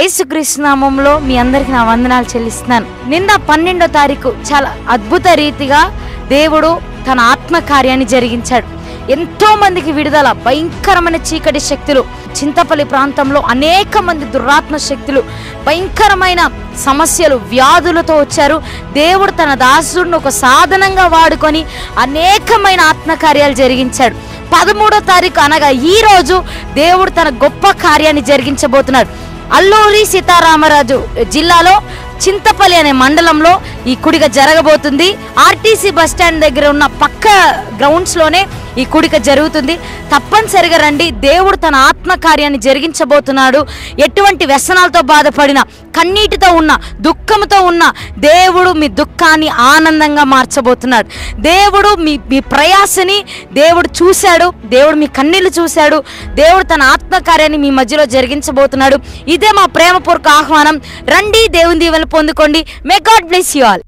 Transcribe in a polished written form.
యేసుక్రీస్తు నామములో మీ అందరికీ నా వందనాలు చెల్లిస్తున్నాను. నిన్న 12వ తారీఖు చాలా అద్భుత రీతిగా దేవుడు తన ఆత్మకార్యాన్ని జరిగించాడు. ఎంతో మందికి విడుదల. భయంకరమైన చీకటి శక్తులు, చింతపల్లి ప్రాంతంలో అనేక మంది దురాత్మ శక్తులు, భయంకరమైన సమస్యలు, వ్యాధులతో వచ్చారు. దేవుడు తన దాసుడిని ఒక సాధనంగా వాడుకొని అనేకమైన ఆత్మకార్యాలు జరిగించాడు. 13వ తారీఖు అనగా ఈ రోజు దేవుడు తన గొప్ప కార్యాన్ని జరిగించబోతున్నాడు. అల్లూరి సీతారామరాజు జిల్లాలో చింతపల్లి అనే మండలంలో ఈ కూడిక జరగబోతుంది. ఆర్టీసీ బస్ స్టాండ్ దగ్గర ఉన్న పక్క గ్రౌండ్స్ లోనే ఈ కూడిక జరుగుతుంది. తప్పనిసరిగా రండి. దేవుడు తన ఆత్మకార్యాన్ని జరిగించబోతున్నాడు. ఎటువంటి వ్యసనాలతో బాధపడిన, కన్నీటితో ఉన్న, దుఃఖంతో ఉన్న దేవుడు మీ దుఃఖాన్ని ఆనందంగా మార్చబోతున్నాడు. దేవుడు మీ ప్రయాసని దేవుడు చూశాడు. దేవుడు మీ కన్నీళ్లు చూశాడు. దేవుడు తన ఆత్మకార్యాన్ని మీ మధ్యలో జరిగించబోతున్నాడు. ఇదే మా ప్రేమపూర్వక ఆహ్వానం. రండి, దేవుని దీవెనలు పొందుకోండి. May God bless you all.